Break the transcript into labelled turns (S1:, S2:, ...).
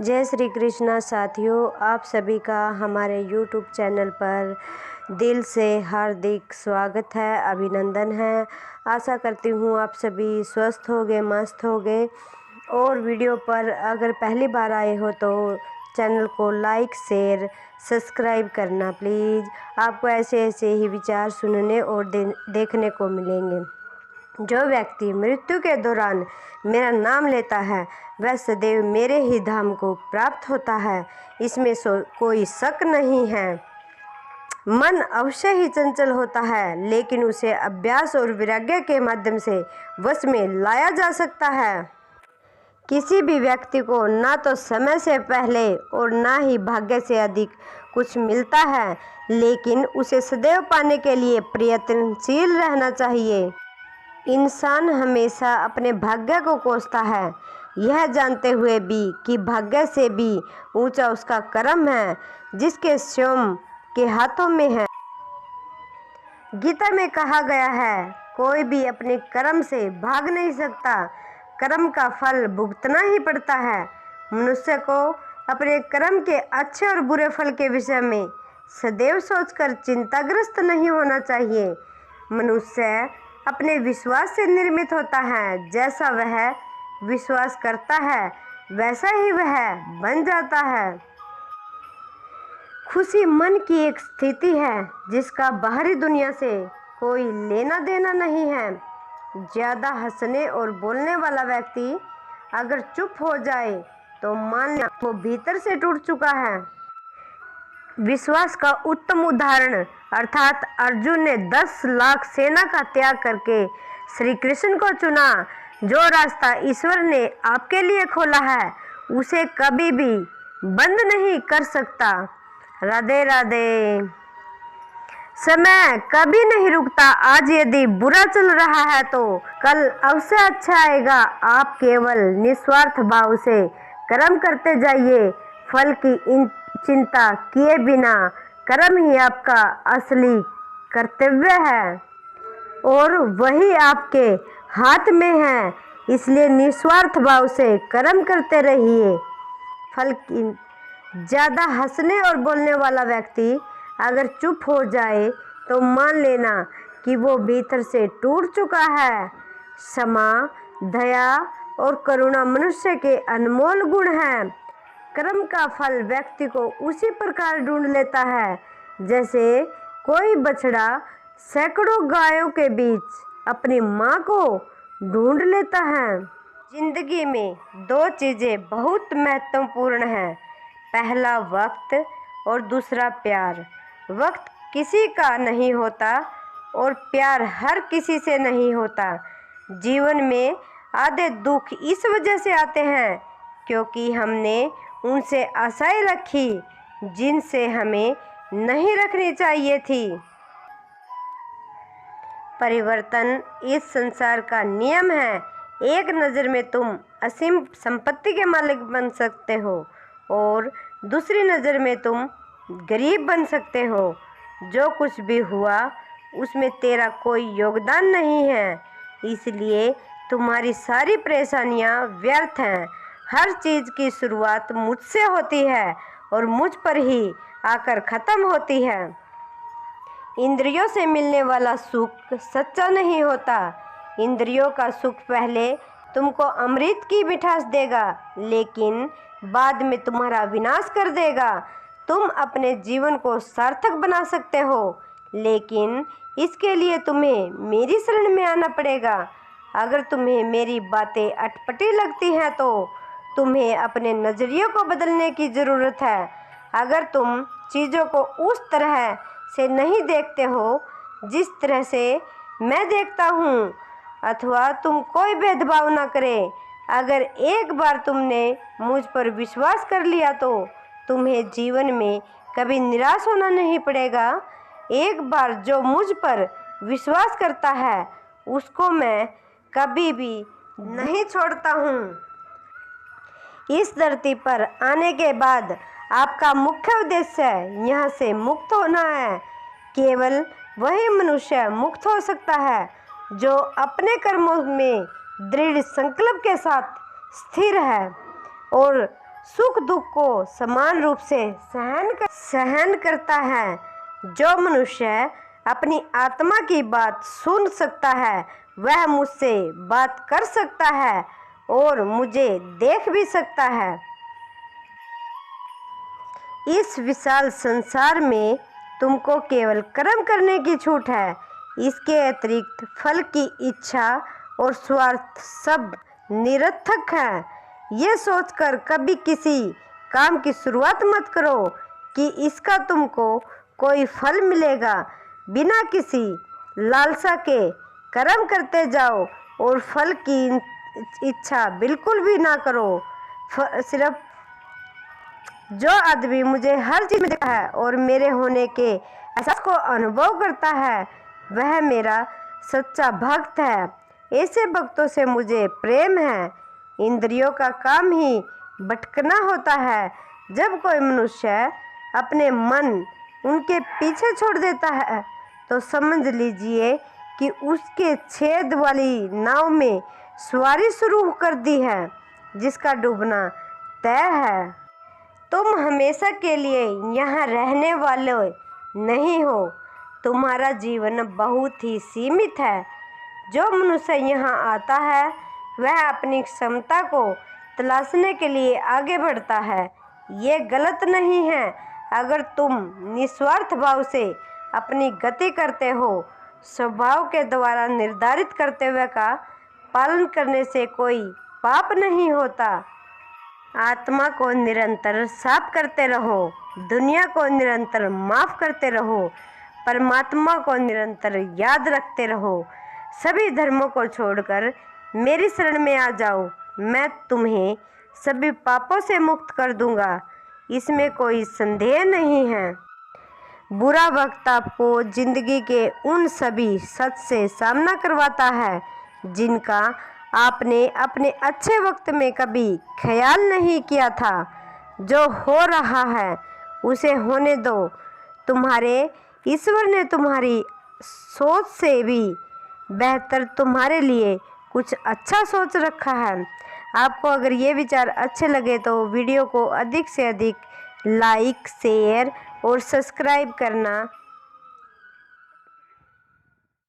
S1: जय श्री कृष्णा साथियों, आप सभी का हमारे YouTube चैनल पर दिल से हार्दिक स्वागत है, अभिनंदन है। आशा करती हूँ आप सभी स्वस्थ होंगे, मस्त होंगे। और वीडियो पर अगर पहली बार आए हो तो चैनल को लाइक, शेयर, सब्सक्राइब करना प्लीज़। आपको ऐसे ऐसे ही विचार सुनने और देखने को मिलेंगे। जो व्यक्ति मृत्यु के दौरान मेरा नाम लेता है वह सदैव मेरे ही धाम को प्राप्त होता है, इसमें कोई शक नहीं है। मन अवश्य ही चंचल होता है, लेकिन उसे अभ्यास और वैराग्य के माध्यम से वश में लाया जा सकता है। किसी भी व्यक्ति को ना तो समय से पहले और ना ही भाग्य से अधिक कुछ मिलता है, लेकिन उसे सदैव पाने के लिए प्रयत्नशील रहना चाहिए। इंसान हमेशा अपने भाग्य को कोसता है, यह जानते हुए भी कि भाग्य से भी ऊंचा उसका कर्म है, जिसके स्वयं के हाथों में है। गीता में कहा गया है, कोई भी अपने कर्म से भाग नहीं सकता, कर्म का फल भुगतना ही पड़ता है। मनुष्य को अपने कर्म के अच्छे और बुरे फल के विषय में सदैव सोचकर चिंताग्रस्त नहीं होना चाहिए। मनुष्य अपने विश्वास से निर्मित होता है, जैसा वह विश्वास करता है वैसा ही वह बन जाता है। खुशी मन की एक स्थिति है जिसका बाहरी दुनिया से कोई लेना देना नहीं है। ज़्यादा हंसने और बोलने वाला व्यक्ति अगर चुप हो जाए तो मान लें वो भीतर से टूट चुका है। विश्वास का उत्तम उदाहरण अर्थात अर्जुन ने 10 लाख सेना का त्याग करके श्री कृष्ण को चुना। जो रास्ता ईश्वर ने आपके लिए खोला है उसे कभी भी बंद नहीं कर सकता। राधे राधे। समय कभी नहीं रुकता, आज यदि बुरा चल रहा है तो कल अवश्य अच्छा आएगा। आप केवल निस्वार्थ भाव से कर्म करते जाइए, फल की चिंता किए बिना। कर्म ही आपका असली कर्तव्य है और वही आपके हाथ में है, इसलिए निस्वार्थ भाव से कर्म करते रहिए। फल की ज़्यादा हंसने और बोलने वाला व्यक्ति अगर चुप हो जाए तो मान लेना कि वो भीतर से टूट चुका है। क्षमा, दया और करुणा मनुष्य के अनमोल गुण हैं। कर्म का फल व्यक्ति को उसी प्रकार ढूंढ लेता है जैसे कोई बछड़ा सैकड़ों गायों के बीच अपनी माँ को ढूंढ लेता है। जिंदगी में 2 चीज़ें बहुत महत्वपूर्ण हैं, पहला वक्त और दूसरा प्यार। वक्त किसी का नहीं होता और प्यार हर किसी से नहीं होता। जीवन में आधे दुख इस वजह से आते हैं क्योंकि हमने उनसे आशाएं रखी जिनसे हमें नहीं रखनी चाहिए थी। परिवर्तन इस संसार का नियम है। एक नज़र में तुम असीम संपत्ति के मालिक बन सकते हो और दूसरी नज़र में तुम गरीब बन सकते हो। जो कुछ भी हुआ उसमें तेरा कोई योगदान नहीं है, इसलिए तुम्हारी सारी परेशानियां व्यर्थ हैं। हर चीज़ की शुरुआत मुझसे होती है और मुझ पर ही आकर ख़त्म होती है। इंद्रियों से मिलने वाला सुख सच्चा नहीं होता। इंद्रियों का सुख पहले तुमको अमृत की मिठास देगा, लेकिन बाद में तुम्हारा विनाश कर देगा। तुम अपने जीवन को सार्थक बना सकते हो, लेकिन इसके लिए तुम्हें मेरी शरण में आना पड़ेगा। अगर तुम्हें मेरी बातें अटपटी लगती हैं तो तुम्हें अपने नज़रिए को बदलने की ज़रूरत है। अगर तुम चीज़ों को उस तरह से नहीं देखते हो जिस तरह से मैं देखता हूँ, अथवा तुम कोई भेदभाव ना करें, अगर एक बार तुमने मुझ पर विश्वास कर लिया तो तुम्हें जीवन में कभी निराश होना नहीं पड़ेगा। एक बार जो मुझ पर विश्वास करता है उसको मैं कभी भी नहीं छोड़ता हूँ। इस धरती पर आने के बाद आपका मुख्य उद्देश्य यहाँ से मुक्त होना है। केवल वही मनुष्य मुक्त हो सकता है जो अपने कर्मों में दृढ़ संकल्प के साथ स्थिर है और सुख दुख को समान रूप से सहन करता है। जो मनुष्य अपनी आत्मा की बात सुन सकता है वह मुझसे बात कर सकता है और मुझे देख भी सकता है। इस विशाल संसार में तुमको केवल कर्म करने की छूट है। इसके अतिरिक्त फल की इच्छा और स्वार्थ सब निरर्थक है। ये सोचकर कभी किसी काम की शुरुआत मत करो कि इसका तुमको कोई फल मिलेगा। बिना किसी लालसा के कर्म करते जाओ और फल की इच्छा बिल्कुल भी ना करो। सिर्फ जो आदमी मुझे हर चीज में देखता है और मेरे होने के एहसास को अनुभव करता है वह मेरा सच्चा भक्त है। ऐसे भक्तों से मुझे प्रेम है। इंद्रियों का काम ही भटकना होता है। जब कोई मनुष्य अपने मन उनके पीछे छोड़ देता है तो समझ लीजिए कि उसके छेद वाली नाव में सवारी शुरू कर दी है जिसका डूबना तय है। तुम हमेशा के लिए यहाँ रहने वाले नहीं हो। तुम्हारा जीवन बहुत ही सीमित है। जो मनुष्य यहाँ आता है वह अपनी क्षमता को तलाशने के लिए आगे बढ़ता है। ये गलत नहीं है। अगर तुम निस्वार्थ भाव से अपनी गति करते हो, स्वभाव के द्वारा निर्धारित कर्तव्य का पालन करने से कोई पाप नहीं होता। आत्मा को निरंतर साफ करते रहो, दुनिया को निरंतर माफ करते रहो, परमात्मा को निरंतर याद रखते रहो। सभी धर्मों को छोड़कर मेरी शरण में आ जाओ। मैं तुम्हें सभी पापों से मुक्त कर दूंगा, इसमें कोई संदेह नहीं है। बुरा वक्त आपको जिंदगी के उन सभी सच से सामना करवाता है जिनका आपने अपने अच्छे वक्त में कभी ख्याल नहीं किया था। जो हो रहा है उसे होने दो। तुम्हारे ईश्वर ने तुम्हारी सोच से भी बेहतर तुम्हारे लिए कुछ अच्छा सोच रखा है। आपको अगर ये विचार अच्छे लगे तो वीडियो को अधिक से अधिक लाइक, शेयर और सब्सक्राइब करना